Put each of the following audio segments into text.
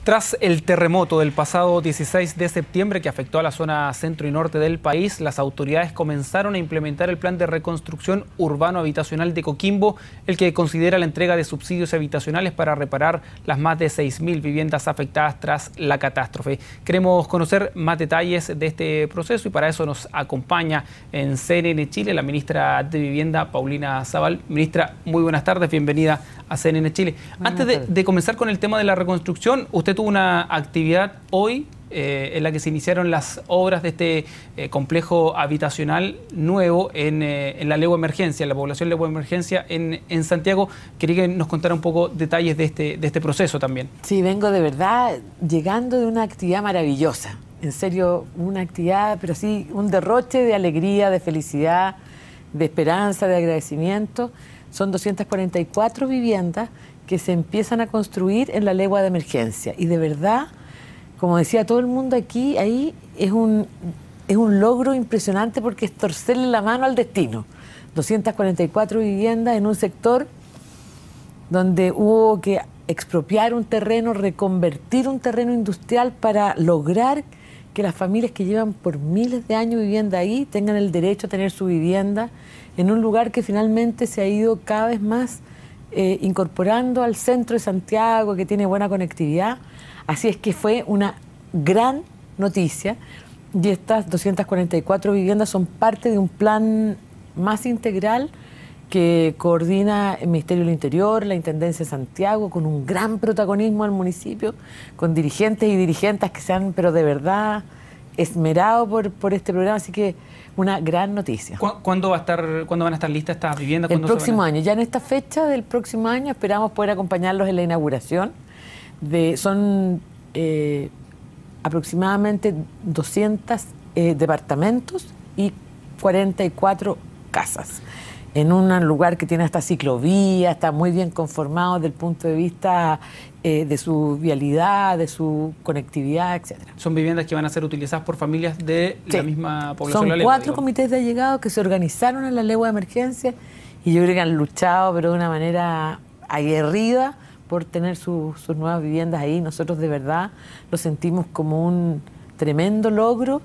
Tras el terremoto del pasado 16 de septiembre que afectó a la zona centro y norte del país, las autoridades comenzaron a implementar el plan de reconstrucción urbano-habitacional de Coquimbo, el que considera la entrega de subsidios habitacionales para reparar las más de 6.000 viviendas afectadas tras la catástrofe. Queremos conocer más detalles de este proceso y para eso nos acompaña en CNN Chile la ministra de Vivienda, Paulina Zabal. Ministra, muy buenas tardes, bienvenida a CNN Chile. Antes de comenzar con el tema de la reconstrucción, usted tuvo una actividad hoy en la que se iniciaron las obras de este complejo habitacional nuevo en la Legua Emergencia, en la población Legua Emergencia en Santiago. Quería que nos contara un poco detalles de este proceso también. Sí, vengo de verdad llegando de una actividad maravillosa. En serio, una actividad, pero sí, un derroche de alegría, de felicidad, de esperanza, de agradecimiento. Son 244 viviendas que se empiezan a construir en la Legua de Emergencia. Y de verdad, como decía todo el mundo aquí, ahí es un logro impresionante porque es torcerle la mano al destino. 244 viviendas en un sector donde hubo que expropiar un terreno, reconvertir un terreno industrial para lograr que las familias que llevan por miles de años viviendo ahí tengan el derecho a tener su vivienda en un lugar que finalmente se ha ido cada vez más incorporando al centro de Santiago, que tiene buena conectividad. Así es que fue una gran noticia y estas 244 viviendas son parte de un plan más integral que coordina el Ministerio del Interior, la Intendencia de Santiago, con un gran protagonismo al municipio, con dirigentes y dirigentes que se han, pero de verdad, esmerado por este programa, así que una gran noticia. ¿Cuándo van a estar listas estas viviendas? El próximo año. Ya en esta fecha del próximo año esperamos poder acompañarlos en la inauguración. Son aproximadamente 200 departamentos y 44 casas. En un lugar que tiene hasta ciclovía, está muy bien conformado desde el punto de vista de su vialidad, de su conectividad, etc. ¿Son viviendas que van a ser utilizadas por familias de la misma población? Son de la Legua, 4 comités de allegados que se organizaron en la Legua de Emergencia y yo creo que han luchado, pero de una manera aguerrida, por tener sus nuevas viviendas ahí. Nosotros de verdad lo sentimos como un tremendo logro.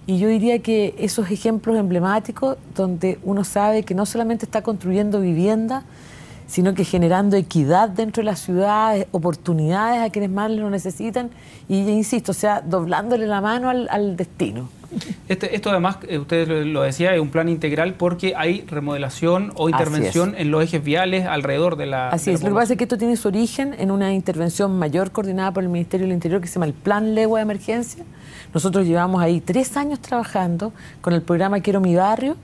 Y yo diría que esos ejemplos emblemáticos donde uno sabe que no solamente está construyendo vivienda, sino que generando equidad dentro de las ciudades, oportunidades a quienes más lo necesitan y, insisto, o sea, doblándole la mano al destino. Esto además, usted lo decía, es un plan integral porque hay remodelación o intervención en los ejes viales alrededor de la... Así es, lo que pasa es que esto tiene su origen en una intervención mayor coordinada por el Ministerio del Interior que se llama el Plan Legua de Emergencia. Nosotros llevamos ahí 3 años trabajando con el programa Quiero Mi Barrio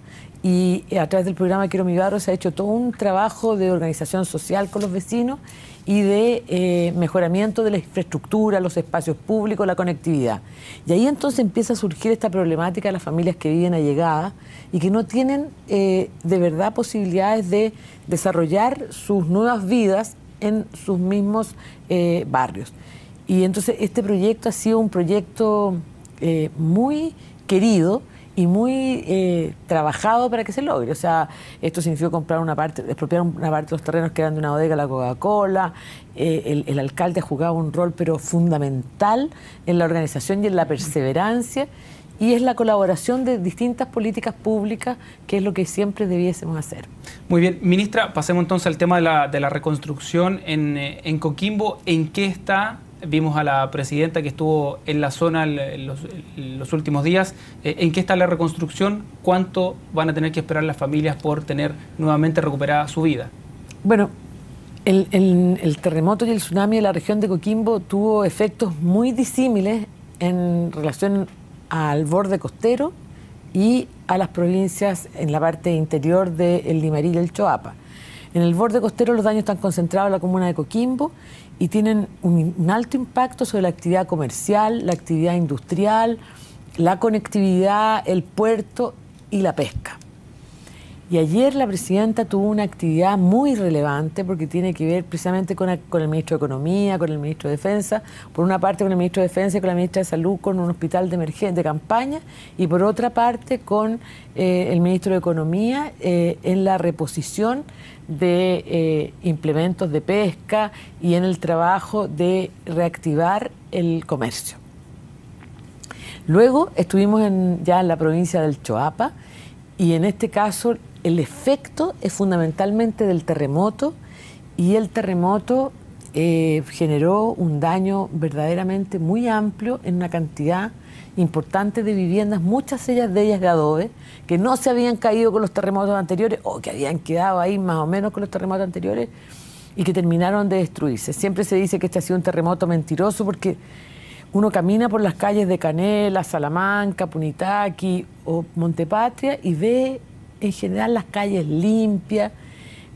y a través del programa Quiero Mi Barrio se ha hecho todo un trabajo de organización social con los vecinos y de mejoramiento de la infraestructura, los espacios públicos, la conectividad. Y ahí entonces empieza a surgir esta problemática de las familias que viven allegadas y que no tienen de verdad posibilidades de desarrollar sus nuevas vidas en sus mismos barrios. Y entonces este proyecto ha sido un proyecto muy querido y muy trabajado para que se logre. O sea, esto significó comprar expropiar una parte de los terrenos que eran de una bodega, la Coca-Cola. El alcalde ha jugado un rol pero fundamental en la organización y en la perseverancia, y es la colaboración de distintas políticas públicas, que es lo que siempre debiésemos hacer. Muy bien, ministra, pasemos entonces al tema de la reconstrucción en Coquimbo. ¿En qué está? Vimos a la presidenta que estuvo en la zona en los últimos días. ¿En qué está la reconstrucción? ¿Cuánto van a tener que esperar las familias por tener nuevamente recuperada su vida? Bueno, el terremoto y el tsunami de la región de Coquimbo tuvo efectos muy disímiles en relación al borde costero y a las provincias en la parte interior del Limarí y el Choapa. En el borde costero los daños están concentrados en la comuna de Coquimbo y tienen un alto impacto sobre la actividad comercial, la actividad industrial, la conectividad, el puerto y la pesca. Y ayer la presidenta tuvo una actividad muy relevante porque tiene que ver precisamente con el ministro de Economía, con el ministro de Defensa, por una parte con el ministro de Defensa y con la ministra de Salud, con un hospital de emergencia, de campaña, y por otra parte con el ministro de Economía en la reposición de implementos de pesca y en el trabajo de reactivar el comercio. Luego estuvimos ya en la provincia del Choapa y en este caso el efecto es fundamentalmente del terremoto y el terremoto generó un daño verdaderamente muy amplio en una cantidad importante de viviendas, muchas de ellas de adobe, que no se habían caído con los terremotos anteriores o que habían quedado ahí más o menos con los terremotos anteriores y que terminaron de destruirse. Siempre se dice que este ha sido un terremoto mentiroso porque uno camina por las calles de Canela, Salamanca, Punitaqui o Montepatria y ve en general las calles limpias,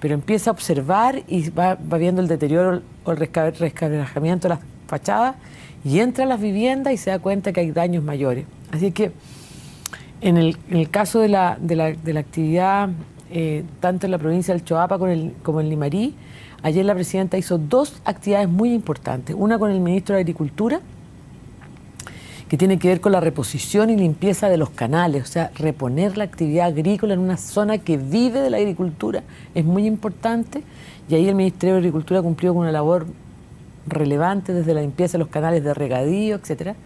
pero empieza a observar y va viendo el deterioro o el resquebrajamiento de las fachadas y entra a las viviendas y se da cuenta que hay daños mayores. Así que en el caso de la actividad, tanto en la provincia del Choapa como en Limarí, ayer la presidenta hizo dos actividades muy importantes. Una con el ministro de Agricultura, que tiene que ver con la reposición y limpieza de los canales, o sea, reponer la actividad agrícola en una zona que vive de la agricultura es muy importante, y ahí el Ministerio de Agricultura cumplió con una labor relevante desde la limpieza de los canales de regadío, etcétera.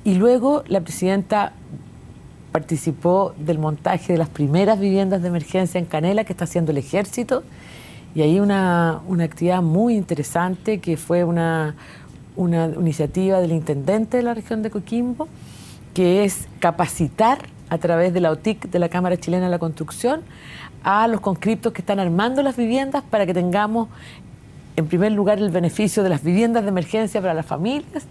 Y luego la presidenta participó del montaje de las primeras viviendas de emergencia en Canela que está haciendo el Ejército, y ahí una actividad muy interesante que fue una iniciativa del intendente de la región de Coquimbo, que es capacitar a través de la OTIC, de la Cámara Chilena de la Construcción, a los conscriptos que están armando las viviendas para que tengamos, en primer lugar, el beneficio de las viviendas de emergencia para las familias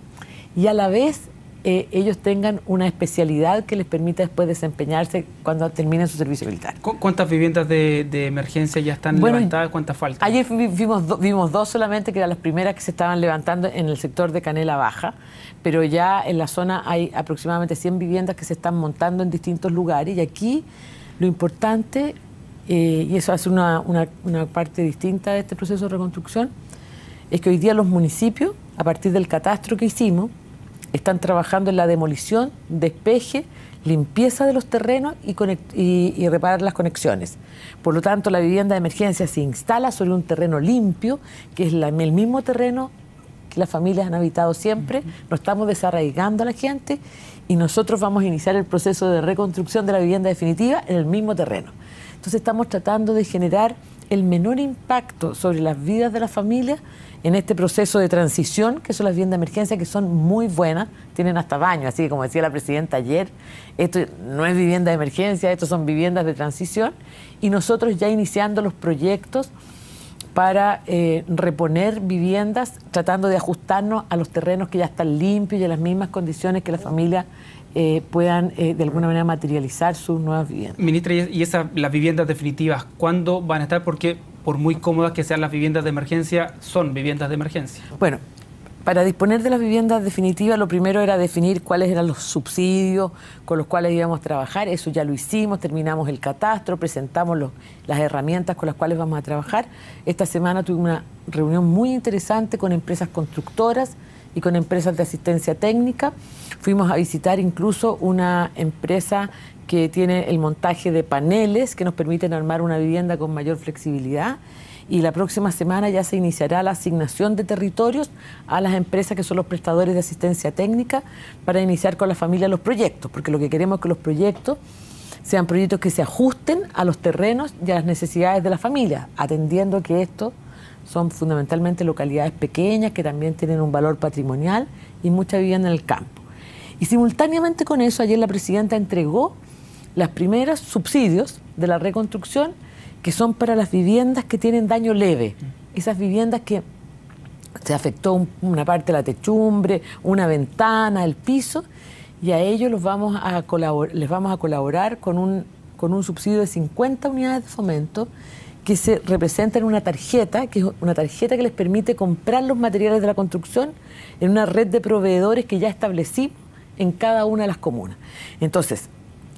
y a la vez ellos tengan una especialidad que les permita después desempeñarse cuando terminen su servicio militar. ¿Cuántas viviendas de emergencia ya están levantadas? ¿Cuántas faltan? Ayer vimos dos solamente, que eran las primeras que se estaban levantando en el sector de Canela Baja, pero ya en la zona hay aproximadamente 100 viviendas que se están montando en distintos lugares, y aquí lo importante, y eso hace una parte distinta de este proceso de reconstrucción, es que hoy día los municipios, a partir del catastro que hicimos, están trabajando en la demolición, despeje, limpieza de los terrenos y reparar las conexiones. Por lo tanto, la vivienda de emergencia se instala sobre un terreno limpio, que es el mismo terreno que las familias han habitado siempre. No estamos desarraigando a la gente y nosotros vamos a iniciar el proceso de reconstrucción de la vivienda definitiva en el mismo terreno. Entonces estamos tratando de generar el menor impacto sobre las vidas de las familias en este proceso de transición, que son las viviendas de emergencia, que son muy buenas, tienen hasta baño, así que como decía la presidenta ayer, esto no es vivienda de emergencia, esto son viviendas de transición, y nosotros ya iniciando los proyectos para reponer viviendas, tratando de ajustarnos a los terrenos que ya están limpios y a las mismas condiciones que las familias puedan de alguna manera materializar sus nuevas viviendas. Ministra, ¿y las viviendas definitivas cuándo van a estar? Porque por muy cómodas que sean las viviendas de emergencia, son viviendas de emergencia. Bueno, para disponer de las viviendas definitivas, lo primero era definir cuáles eran los subsidios con los cuales íbamos a trabajar. Eso ya lo hicimos, terminamos el catastro, presentamos las herramientas con las cuales vamos a trabajar. Esta semana tuve una reunión muy interesante con empresas constructoras y con empresas de asistencia técnica. Fuimos a visitar incluso una empresa que tiene el montaje de paneles que nos permiten armar una vivienda con mayor flexibilidad, y la próxima semana ya se iniciará la asignación de territorios a las empresas que son los prestadores de asistencia técnica para iniciar con la familia los proyectos, porque lo que queremos es que los proyectos sean proyectos que se ajusten a los terrenos y a las necesidades de la familia, atendiendo que estos son fundamentalmente localidades pequeñas que también tienen un valor patrimonial y mucha vivienda en el campo. Y simultáneamente con eso, ayer la presidenta entregó las primeras subsidios de la reconstrucción, que son para las viviendas que tienen daño leve, esas viviendas que se afectó una parte de la techumbre, una ventana, el piso, y a ellos les vamos a colaborar con un subsidio de 50 unidades de fomento que se representa en una tarjeta, que es una tarjeta que les permite comprar los materiales de la construcción en una red de proveedores que ya establecimos en cada una de las comunas. Entonces,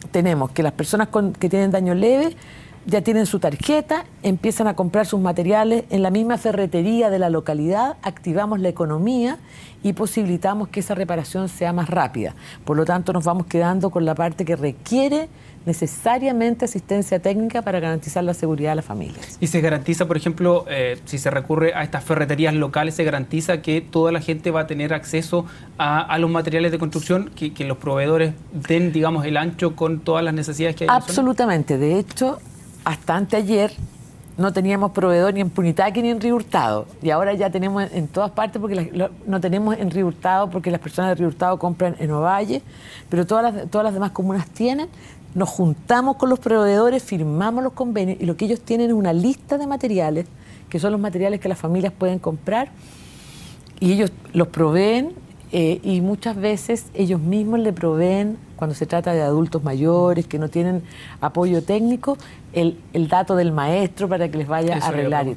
tenemos que las personas que tienen daño leve ya tienen su tarjeta, empiezan a comprar sus materiales en la misma ferretería de la localidad, activamos la economía y posibilitamos que esa reparación sea más rápida. Por lo tanto, nos vamos quedando con la parte que requiere necesariamente asistencia técnica para garantizar la seguridad de las familias. ¿Y se garantiza, por ejemplo, si se recurre a estas ferreterías locales, se garantiza que toda la gente va a tener acceso a los materiales de construcción, que los proveedores den, digamos, el ancho con todas las necesidades que hay? Absolutamente. De hecho, hasta anteayer no teníamos proveedor ni en Punitaque ni en Río Hurtado. Y ahora ya tenemos en todas partes, porque no tenemos en Río Hurtado, porque las personas de Río Hurtado compran en Ovalle, pero todas las demás comunas tienen. Nos juntamos con los proveedores, firmamos los convenios y lo que ellos tienen es una lista de materiales, que son los materiales que las familias pueden comprar, y ellos los proveen y muchas veces ellos mismos le proveen, cuando se trata de adultos mayores que no tienen apoyo técnico, el dato del maestro para que les vaya a arreglar.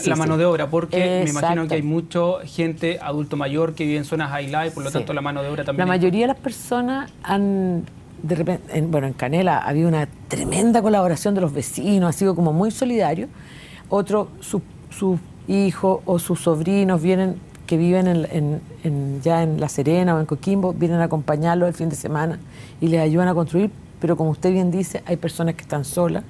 La mano de obra, porque me imagino que hay mucha gente, adulto mayor, que vive en zonas aisladas y por lo tanto la mano de obra también. La mayoría de las personas han... De repente, en Canela había una tremenda colaboración de los vecinos, ha sido como muy solidario. Otros, sus hijos o sus sobrinos que viven ya en La Serena o en Coquimbo, vienen a acompañarlos el fin de semana y les ayudan a construir, pero como usted bien dice, hay personas que están solas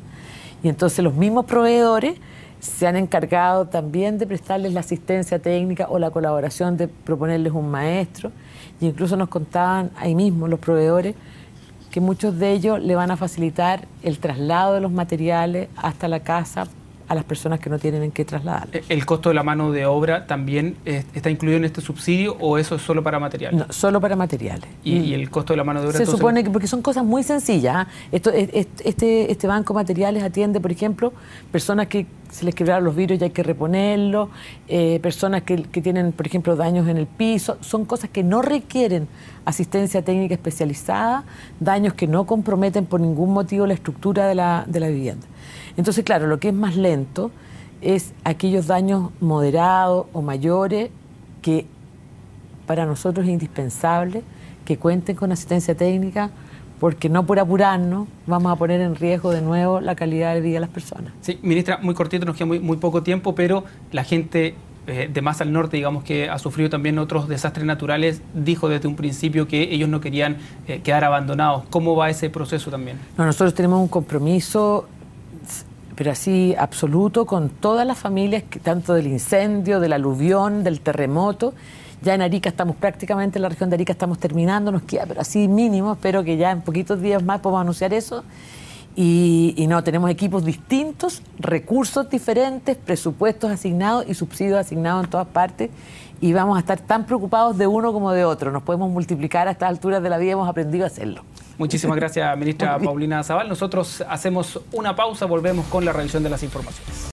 y entonces los mismos proveedores se han encargado también de prestarles la asistencia técnica o la colaboración de proponerles un maestro, y incluso nos contaban ahí mismo los proveedores que muchos de ellos le van a facilitar el traslado de los materiales hasta la casa a las personas que no tienen en qué trasladar. ¿El costo de la mano de obra también está incluido en este subsidio o eso es solo para materiales? No, solo para materiales. ¿Y el costo de la mano de obra? Se supone que, porque son cosas muy sencillas, ¿eh? Este banco de materiales atiende, por ejemplo, personas que se les quebraron los vidrios y hay que reponerlos, personas que tienen, por ejemplo, daños en el piso. Son cosas que no requieren asistencia técnica especializada, daños que no comprometen por ningún motivo la estructura de la vivienda. Entonces, claro, lo que es más lento es aquellos daños moderados o mayores que para nosotros es indispensable que cuenten con asistencia técnica, porque no por apurarnos vamos a poner en riesgo de nuevo la calidad de vida de las personas. Sí, ministra, muy cortito, nos queda muy poco tiempo, pero la gente de más al norte, digamos, que ha sufrido también otros desastres naturales, dijo desde un principio que ellos no querían quedar abandonados. ¿Cómo va ese proceso también? No, nosotros tenemos un compromiso, pero así absoluto, con todas las familias, tanto del incendio, del aluvión, del terremoto. Ya en Arica estamos prácticamente, en la región de Arica estamos terminando, nos queda, pero así mínimo, espero que ya en poquitos días más podamos anunciar eso. Y no, tenemos equipos distintos, recursos diferentes, presupuestos asignados y subsidios asignados en todas partes, y vamos a estar tan preocupados de uno como de otro. Nos podemos multiplicar a estas alturas de la vida, hemos aprendido a hacerlo. Muchísimas gracias, ministra Paulina Zabal. Nosotros hacemos una pausa, volvemos con la revisión de las informaciones.